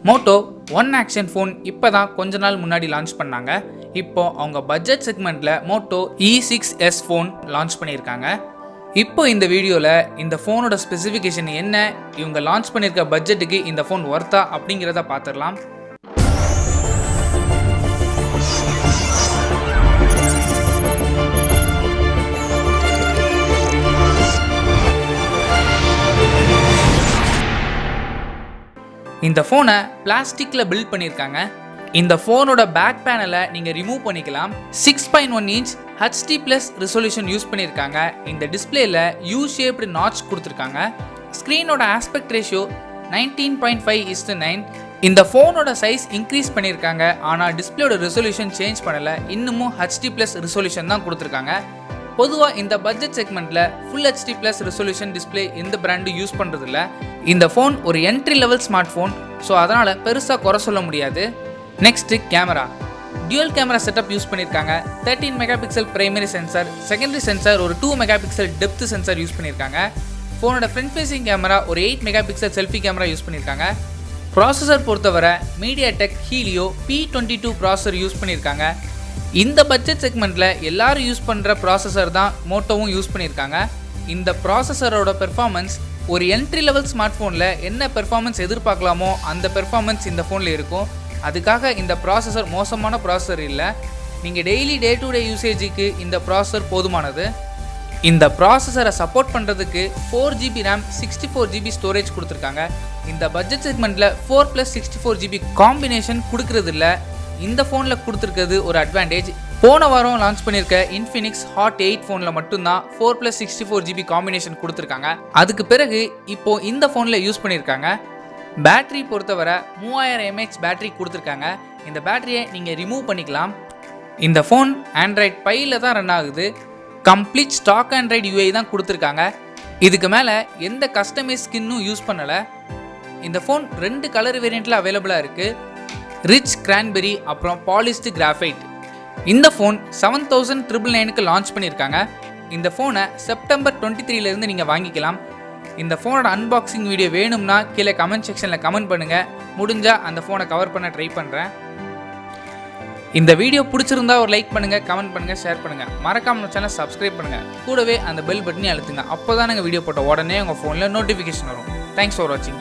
Moto one action phone இப்போ தான் கொஞ்ச நாள் முன்னாடி லான்ச் பண்ணாங்க. இப்போ அவங்க பட்ஜெட் செக்மெண்ட்டில் மோட்டோ E6s ஃபோன் லான்ச் பண்ணியிருக்காங்க. இப்போ இந்த வீடியோவில் இந்த ஃபோனோட ஸ்பெசிஃபிகேஷன் என்ன, இவங்க லான்ச் பண்ணியிருக்க பட்ஜெட்டுக்கு இந்த ஃபோன் ஒர்த்தா அப்படிங்கிறத பார்த்துடலாம். இந்த ஃபோனை பிளாஸ்டிக்கில் பில்ட் பண்ணியிருக்காங்க. இந்த ஃபோனோட பேக் பேனலை நீங்கள் ரிமூவ் பண்ணிக்கலாம். 6.1 இன்ச் HD+ ரெசல்யூஷன் யூஸ் பண்ணியிருக்காங்க. இந்த டிஸ்பிளேல யூ ஷேப்டு நாட்ச் கொடுத்துருக்காங்க. ஸ்க்ரீனோட ஆஸ்பெக்ட் ரேஷியோ 19.5:9. இந்த ஃபோனோட சைஸ் இன்க்ரீஸ் பண்ணியிருக்காங்க, ஆனால் டிஸ்பிளேயோட ரெசல்யூஷன் சேஞ்ச் பண்ணலை. இன்னமும் HD+ ரெசல்யூஷன் தான் கொடுத்துருக்காங்க. பொதுவாக இந்த பட்ஜெட் செக்மெண்ட்டில் ஃபுல் HD+ ரெசல்யூஷன் டிஸ்பிளே எந்த பிராண்டும் யூஸ் பண்ணுறதில்ல. இந்த ஃபோன் ஒரு entry level smart phone, so அதனால் பெருசாக குறை சொல்ல முடியாது. Next camera. Dual camera setup use பண்ணியிருக்காங்க. 13 mega pixel primary sensor, secondary sensor ஒரு 2 mega pixel depth sensor use பண்ணியிருக்காங்க. ஃபோனோட ஃப்ரண்ட் ஃபேசிங் கேமரா ஒரு 8 mega pixel selfie camera use பண்ணியிருக்காங்க. ப்ராசஸர் பொறுத்தவரை MediaTek helio P22 processor use பண்ணியிருக்காங்க. இந்த budget செக்மெண்ட்டில் எல்லாரும் யூஸ் பண்ணுற ப்ராசஸர் தான் மோட்டோவும் யூஸ் பண்ணியிருக்காங்க. இந்த ப்ராசஸரோட பெர்ஃபார்மன்ஸ் ஒரு என்ட்ரி லெவல் ஸ்மார்ட் ஃபோனில் என்ன பெர்ஃபார்மன்ஸ் எதிர்பார்க்கலாமோ அந்த பெர்ஃபார்மன்ஸ் இந்த ஃபோனில் இருக்கும். அதுக்காக இந்த ப்ராசஸர் மோசமான ப்ராசஸர் இல்லை. நீங்கள் டெய்லி டே டு டே யூசேஜுக்கு இந்த ப்ராசஸர் போதுமானது. இந்த ப்ராசஸரை சப்போர்ட் பண்ணுறதுக்கு 4GB RAM 64GB ஸ்டோரேஜ் கொடுத்துருக்காங்க. இந்த பட்ஜெட் செக்மெண்ட்டில் 4+64GB காம்பினேஷன் கொடுக்கறதில்ல. இந்த ஃபோனில் கொடுத்துருக்கிறது ஒரு அட்வான்டேஜ். போன வாரம் லான்ச் பண்ணியிருக்க Infinix Hot 8 ஃபோனில் மட்டும்தான் 4+64GB காம்பினேஷன் கொடுத்துருக்காங்க. அதுக்கு பிறகு இப்போ இந்த ஃபோனில் யூஸ் பண்ணியிருக்காங்க. பேட்டரி பொறுத்தவரை 3000 mAh பேட்டரி கொடுத்துருக்காங்க. இந்த பேட்டரியை நீங்கள் ரிமூவ் பண்ணிக்கலாம். இந்த ஃபோன் ஆண்ட்ராய்ட் பையில் தான் ரன் ஆகுது. கம்ப்ளீட் ஸ்டாக் ஆண்ட்ராய்டு UI தான் கொடுத்துருக்காங்க. இதுக்கு மேலே எந்த கஸ்டமைஸ் ஸ்கின்னும் யூஸ் பண்ணலை. இந்த ஃபோன் 2 கலர் வேரியண்ட்டில் அவைலபிளாக இருக்குது. ரிச் கிரான்பெரி அப்புறம் பாலிஸ்டு கிராஃபைட். இந்த ஃபோன் 7,999க்கு லான்ச் பண்ணியிருக்காங்க. இந்த ஃபோனை செப்டம்பர் 23 நீங்கள் வாங்கிக்கலாம். இந்த ஃபோனோட அன்பாக்சிங் வீடியோ வேணும்னா கீழே கமெண்ட் செக்ஷனில் கமெண்ட் பண்ணுங்கள். முடிஞ்சால் அந்த ஃபோனை கவர் பண்ண ட்ரை பண்ணுறேன். இந்த வீடியோ பிடிச்சிருந்தா ஒரு லைக் பண்ணுங்கள், கமெண்ட் பண்ணுங்கள், ஷேர் பண்ணுங்கள். மறக்காம நம்ம சேனல் சப்ஸ்கிரைப் பண்ணுங்கள். கூடவே அந்த பெல் பட்டனையும் அழுத்துங்க. அப்போ தான் நாங்கள் வீடியோ போட்ட உடனே உங்கள் ஃபோனில் நோட்டிஃபிகேஷன் வரும். தேங்க்ஸ் ஃபார் வாட்சிங்.